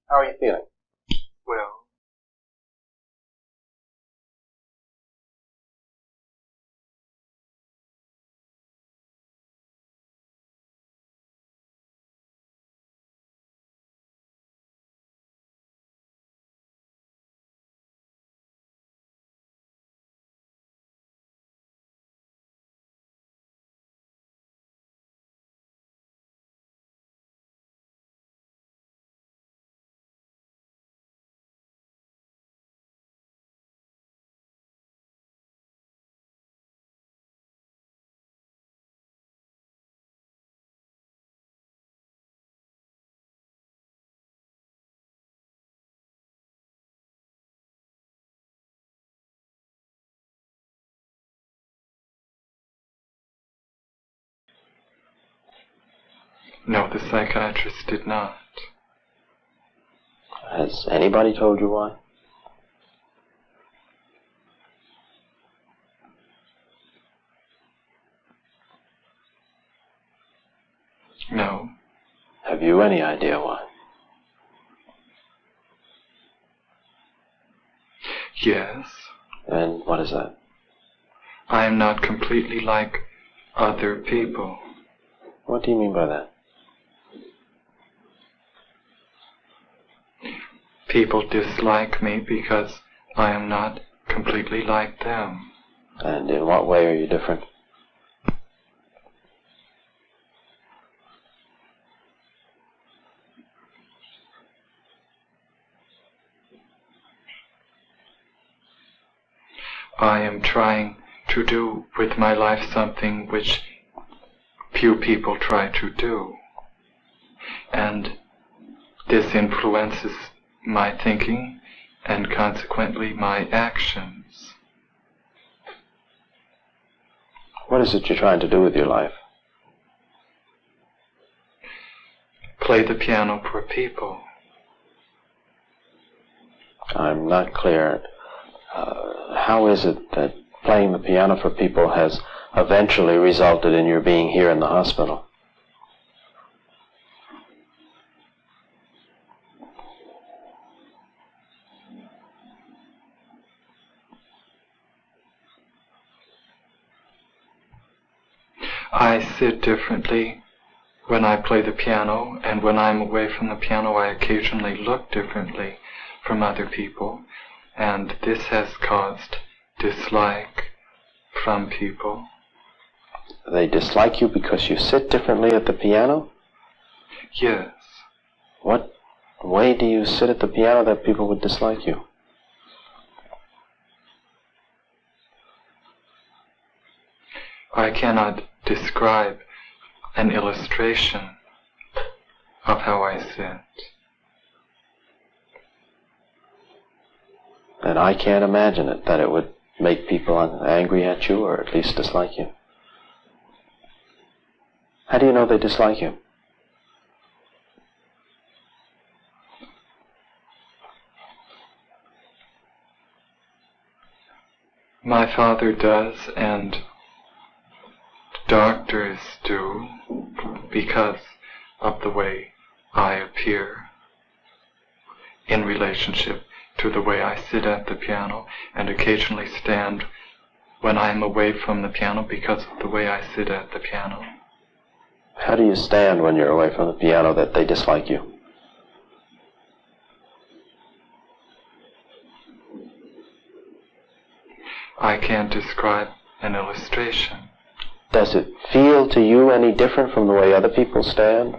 How are you feeling? Well, no, the psychiatrist did not. Has anybody told you why? No. Have you any idea why? Yes. And what is that? I am not completely like other people. What do you mean by that? People dislike me because I am not completely like them. And in what way are you different? I am trying to do with my life something which few people try to do. And this influences my thinking and consequently my actions. What is it you're trying to do with your life? Play the piano for people. I'm not clear. How is it that playing the piano for people has eventually resulted in your being here in the hospital? I sit differently when I play the piano, and when I'm away from the piano I occasionally look differently from other people, and this has caused dislike from people. They dislike you because you sit differently at the piano? Yes. What way do you sit at the piano that people would dislike you? I cannot describe an illustration of how I sit. And I can't imagine it, that it would make people angry at you, or at least dislike you. How do you know they dislike you? My father does, and doctors do, because of the way I appear in relationship to the way I sit at the piano, and occasionally stand when I am away from the piano because of the way I sit at the piano. How do you stand when you're away from the piano that they dislike you? I can't describe an illustration. Does it feel to you any different from the way other people stand?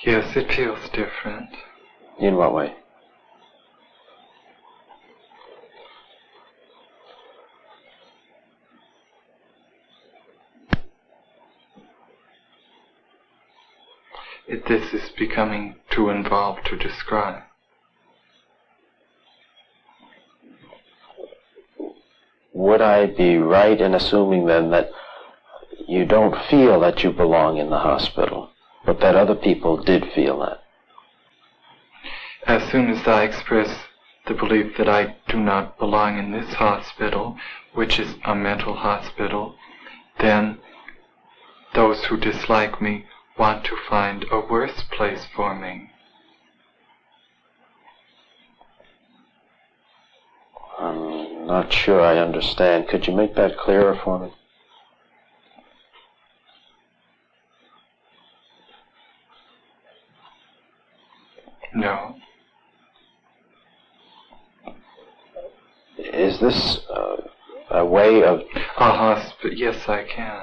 Yes, it feels different. In what way? This is becoming too involved to describe. Would I be right in assuming then that you don't feel that you belong in the hospital, but that other people did feel that? As soon as I express the belief that I do not belong in this hospital, which is a mental hospital, then those who dislike me want to find a worse place for me. I'm not sure I understand. Could you make that clearer for me? No. Is this a way of... Yes, I can.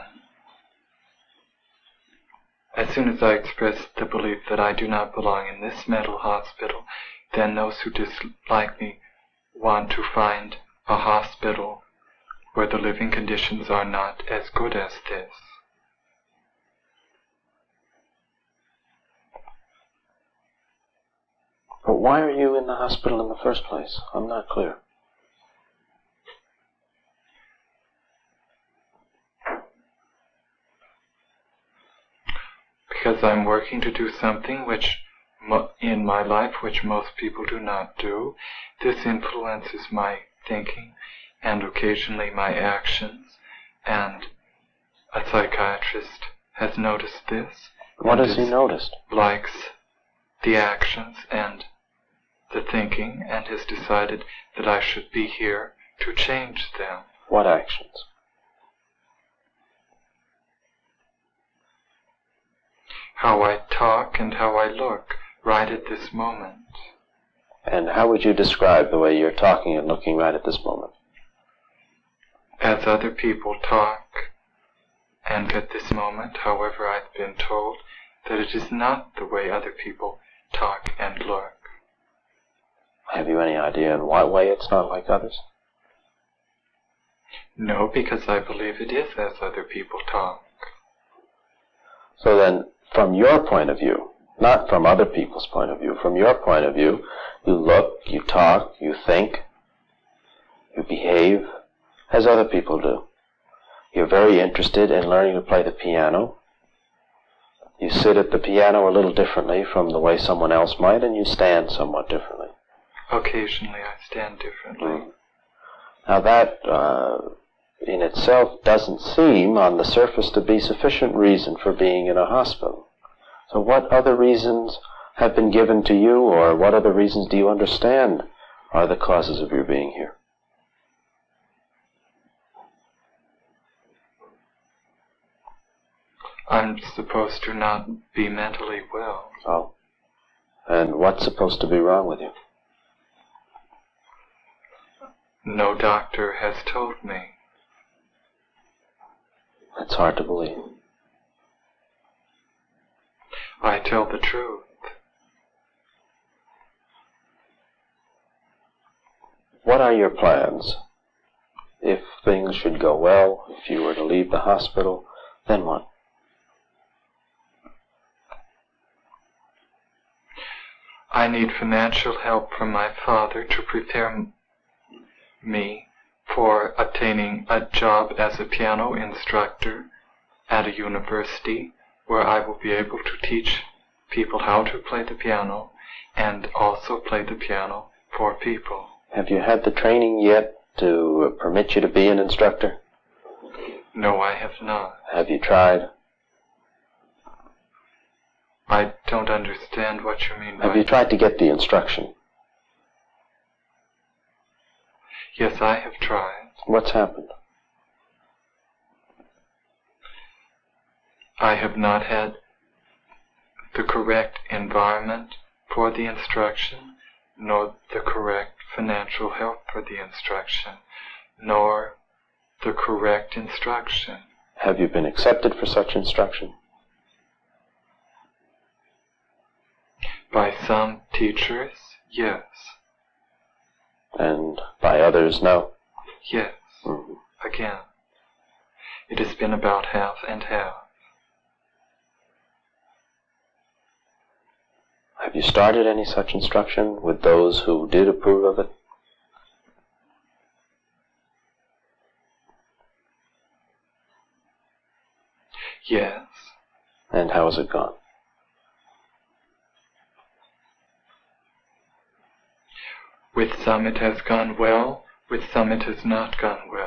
As soon as I express the belief that I do not belong in this mental hospital, then those who dislike me want to find a hospital where the living conditions are not as good as this. But why are you in the hospital in the first place? I'm not clear. Because I'm working to do something which in my life which most people do not do. This influences my thinking and occasionally my actions, and a psychiatrist has noticed this. What has he noticed? Likes the actions and the thinking, and has decided that I should be here to change them. What actions? How I talk and how I look right at this moment. And how would you describe the way you're talking and looking right at this moment? As other people talk, and at this moment, however, I've been told that it is not the way other people talk and look. Have you any idea in what way it's not like others? No, because I believe it is as other people talk. So then, from your point of view, not from other people's point of view, from your point of view, you look, you talk, you think, you behave as other people do. You're very interested in learning to play the piano. You sit at the piano a little differently from the way someone else might, and you stand somewhat differently. Occasionally I stand differently. Now that, in itself, doesn't seem on the surface to be sufficient reason for being in a hospital. So what other reasons have been given to you, or what other reasons do you understand are the causes of your being here? I'm supposed to not be mentally well. Oh. And what's supposed to be wrong with you? No doctor has told me. It's hard to believe. I tell the truth. What are your plans? If things should go well, if you were to leave the hospital, then what? I need financial help from my father to prepare me for obtaining a job as a piano instructor at a university where I will be able to teach people how to play the piano and also play the piano for people. Have you had the training yet to permit you to be an instructor? No, I have not. Have you tried? I don't understand what you mean by... Have you tried to get the instruction? Yes, I have tried. What's happened? I have not had the correct environment for the instruction, nor the correct financial help for the instruction, nor the correct instruction. Have you been accepted for such instruction? By some teachers, yes. And by others, no? Yes. Mm-hmm. Again, it has been about half and half. Have you started any such instruction with those who did approve of it? Yes. And how has it gone? With some it has gone well, with some it has not gone well.